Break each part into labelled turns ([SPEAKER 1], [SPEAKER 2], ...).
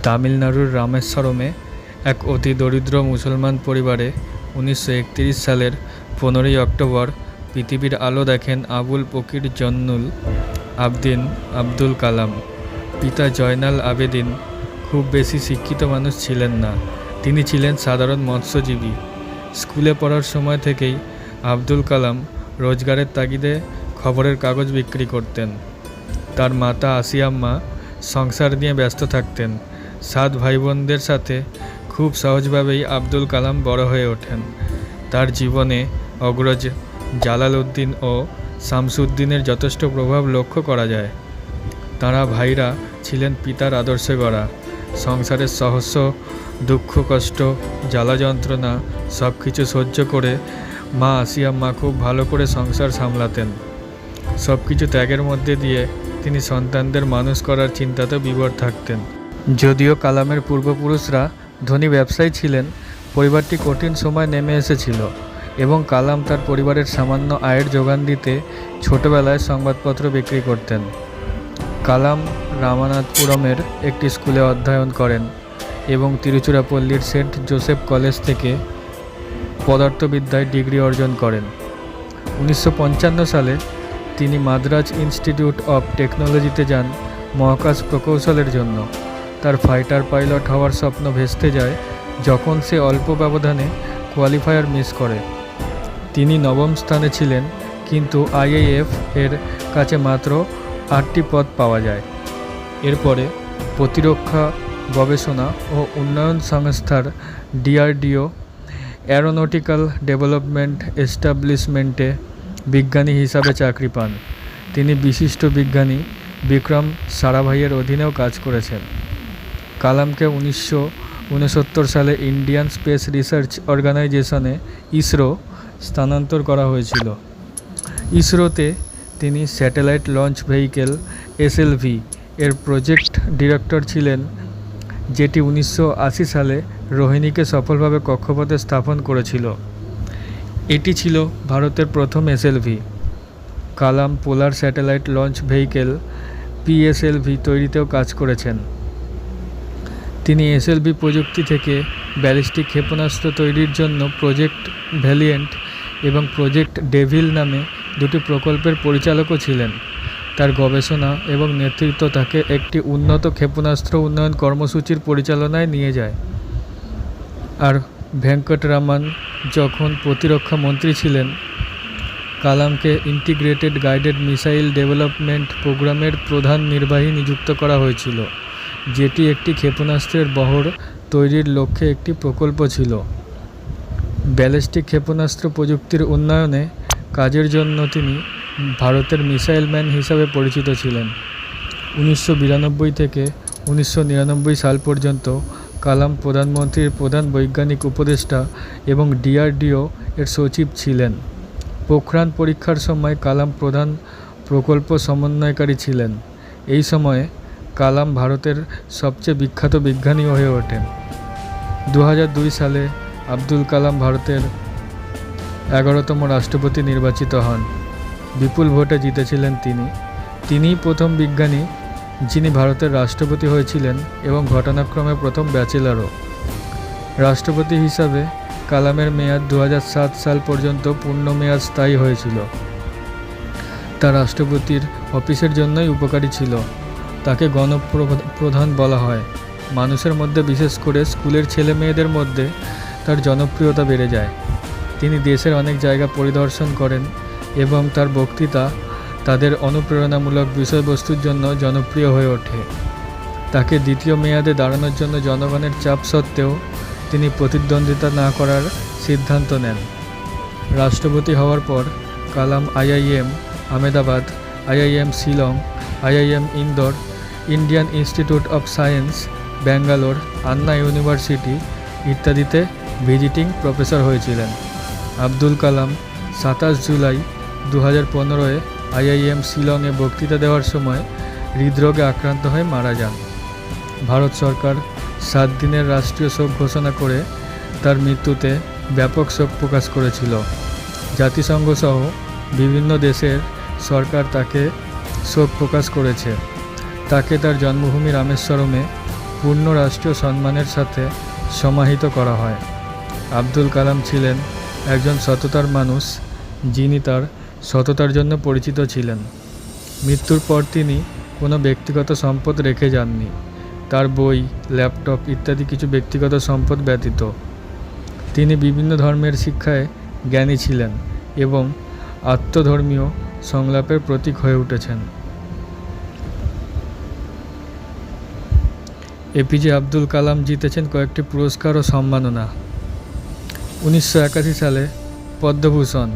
[SPEAKER 1] তামিলনাড়ুর রামেশ্বরমে এক অতি দরিদ্র মুসলমান পরিবারে 1931 সালের 15ই অক্টোবর পৃথিবীর আলো দেখেন আবুল পকির জয়নুল আবদিন আব্দুল কালাম। পিতা জয়নাল আবেদিন খুব বেশি শিক্ষিত মানুষ ছিলেন না, তিনি ছিলেন সাধারণ মৎস্যজীবী। স্কুলে পড়ার সময় থেকেই আব্দুল কালাম রোজগারের তাগিদে খবরের কাগজ বিক্রি করতেন। তার মাতা আসিয়াম্মা সংসার নিয়ে ব্যস্ত থাকতেন। 7 ভাই বোনদের সাথে খুব সহজভাবেই আব্দুল কালাম বড় হয়ে ওঠেন। তার জীবনে অগ্রজ জালালউদ্দিন ও শামসুদ্দিনের যথেষ্ট প্রভাব লক্ষ্য করা যায়। তাঁরা ভাইরা ছিলেন পিতার আদর্শে গড়া। সংসারের সহস্র দুঃখ কষ্ট জ্বালা যন্ত্রণা সব কিছু সহ্য করে মা আসিয়াম্মা খুব ভালো করে সংসার সামলাতেন। সব কিছু ত্যাগের মধ্যে দিয়ে তিনি সন্তানদের মানুষ করার চিন্তাতে বিভোর থাকতেন। যদিও কালামের পূর্বপুরুষরা ধনী ব্যবসায়ী ছিলেন, পরিবারটি কঠিন সময় নেমে এসেছিল এবং কালাম তার পরিবারের সামান্য আয়ের যোগান দিতে ছোটবেলায় সংবাদপত্র বিক্রি করতেন। কালাম রামানাথপুরমের একটি স্কুলে অধ্যয়ন করেন এবং তিরুচিরাপল্লীর সেন্ট জোসেফ কলেজ থেকে পদার্থবিদ্যায় ডিগ্রি অর্জন করেন। 1955 সালে তিনি মাদ্রাজ ইনস্টিটিউট অফ টেকনোলজিতে যান মহাকাশ প্রকৌশলের জন্য। তার ফাইটার পাইলট হওয়ার স্বপ্ন ভেস্তে যায় যখন সে অল্প ব্যবধানে কোয়ালিফায়ার মিস করে। তিনি 9ম স্থানে ছিলেন, কিন্তু আইএএফ এর কাছে মাত্র 8টি পদ পাওয়া যায়। এরপরে প্রতিরক্ষা গবেষণা ও উন্নয়ন সংস্থার ডিআরডিও অ্যারোনটিক্যাল ডেভেলপমেন্ট এস্টাবলিশমেন্টে বিজ্ঞানী হিসাবে চাকরি পান। তিনি বিশিষ্ট বিজ্ঞানী বিক্রম সারাভাইয়ের অধীনেও কাজ করেছেন। কালামকে 1969 সালে ইন্ডিয়ান স্পেস রিসার্চ অর্গানাইজেশনে ইসরো স্থানান্তর করা হয়েছিল। ইসরোতে তিনি স্যাটেলাইট লঞ্চ ভেহিকেল এসএলভি এর প্রজেক্ট ডিরেক্টর ছিলেন, যেটি 1980 সালে রোহিণীকে সফলভাবে কক্ষপথে স্থাপন করেছিল। এটি ছিল ভারতের প্রথম SLV. Kalam polar satellite launch vehicle PSLV তৈরিতেও কাজ করেছেন। তিনি এসএলভি প্রযুক্তি থেকে ব্যালিস্টিক ক্ষেপণাস্ত্র তৈরির জন্য প্রজেক্ট ভ্যালিয়েন্ট এবং প্রজেক্ট ডেভিল নামে 2টি প্রকল্পের পরিচালকও ছিলেন। তার গবেষণা এবং নেতৃত্ব তাকে একটি উন্নত ক্ষেপণাস্ত্র উন্নয়ন কর্মসূচির পরিচালনায় নিয়ে যায়। আর ভেঙ্কটরামান যখন প্রতিরক্ষা মন্ত্রী ছিলেন, কালামকে ইন্টিগ্রেটেড গাইডেড মিসাইল ডেভেলপমেন্ট প্রোগ্রামের প্রধান নির্বাহী নিযুক্ত করা হয়েছিল, যেটি একটি ক্ষেপণাস্ত্রের বহর তৈরির লক্ষ্যে একটি প্রকল্প ছিল। ব্যালিস্টিক ক্ষেপণাস্ত্র প্রযুক্তির উন্নয়নে কাজের জন্য তিনি ভারতের মিসাইল ম্যান হিসাবে পরিচিত ছিলেন। 1992 থেকে 1999 সাল পর্যন্ত কালাম প্রধানমন্ত্রীর প্রধান বৈজ্ঞানিক উপদেষ্টা এবং ডিআরডিও এর সচিব ছিলেন। পোখরান পরীক্ষার সময় কালাম প্রধান প্রকল্প সমন্বয়কারী ছিলেন। এই সময়ে কালাম ভারতের সবচেয়ে বিখ্যাত বিজ্ঞানী হয়ে ওঠেন। 2002 সালে আব্দুল কালাম ভারতের 11তম রাষ্ট্রপতি নির্বাচিত হন। বিপুল ভোটে জিতেছিলেন তিনিই প্রথম বিজ্ঞানী যিনি ভারতের রাষ্ট্রপতি হয়েছিলেন এবং ঘটনাক্রমে প্রথম ব্যাচেলরও। রাষ্ট্রপতি হিসাবে কালামের মেয়াদ 2007 সাল পর্যন্ত পূর্ণ মেয়াদ স্থায়ী হয়েছিল। তা রাষ্ট্রপতির অফিসের জন্যই উপকারী ছিল। তাকে গণপ্রধান বলা হয়। মানুষের মধ্যে, বিশেষ করে স্কুলের ছেলে মেয়েদের মধ্যে তার জনপ্রিয়তা বেড়ে যায়। তিনি দেশের অনেক জায়গা পরিদর্শন করেন এবং তার বক্তৃতা তাদের অনুপ্রেরণামূলক বিষয়বস্তুর জন্য জনপ্রিয় হয়ে ওঠে। তাকে দ্বিতীয় মেয়াদে দাঁড়ানোর জন্য জনগণের চাপ সত্ত্বেও তিনি প্রতিদ্বন্দ্বিতা না করার সিদ্ধান্ত নেন। রাষ্ট্রপতি হওয়ার পর Kalam IIM Ahmedabad, IIM Shillong, IIM Indore, Indian Institute of Science Bangalore, Anna university ইত্যাদিতে ভিজিটিং প্রফেসর হয়েছিলেন। আব্দুল কালাম 27 জুলাই 2015-এ আইআইএম শিলংয়ে বক্তৃতা দেওয়ার সময় হৃদরোগে আক্রান্ত হয়ে মারা যান। ভারত সরকার 7 দিনের রাষ্ট্রীয় শোক ঘোষণা করে তার মৃত্যুতে ব্যাপক শোক প্রকাশ করেছিল। জাতিসংঘ সহ বিভিন্ন দেশের সরকার তাকে শোক প্রকাশ করেছে। তাকে তার জন্মভূমি রামেশ্বরমে পূর্ণ রাষ্ট্রীয় সম্মানের সাথে সমাহিত করা হয়। আব্দুল কালাম ছিলেন একজন সততার মানুষ, যিনি তার সততার জন্য পরিচিত ছিলেন। মৃত্যুর পর তিনি কোনো ব্যক্তিগত সম্পদ রেখে যাননি, তার বই, ল্যাপটপ ইত্যাদি কিছু ব্যক্তিগত সম্পদ ব্যতীত। তিনি বিভিন্ন ধর্মের শিক্ষায় জ্ঞানী ছিলেন এবং আত্মধর্মীয় সংলাপের প্রতীক হয়ে উঠেছেন। এপিজে আব্দুল কালাম জিতেছেন কয়েকটি পুরস্কার ও সম্মাননা। 1981 সালে পদ্মভূষণ,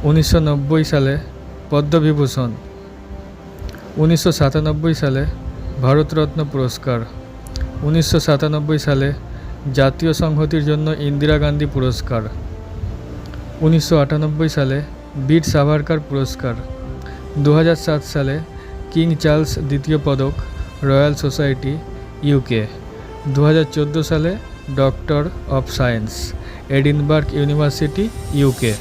[SPEAKER 1] 1990 সালে পদ্মবিভূষণ, 1997 সালে ভারতরত্ন পুরস্কার, 1997 সালে জাতীয় সংহতির জন্য ইন্দিরা গান্ধী পুরস্কার, 1998 সালে বীর সাভারকার পুরস্কার, 2007 সালে কিং চার্লস দ্বিতীয় পদক, রয়্যাল সোসাইটি, ইউকে, 2014 সালে doctor of science, Edinburgh university, UK.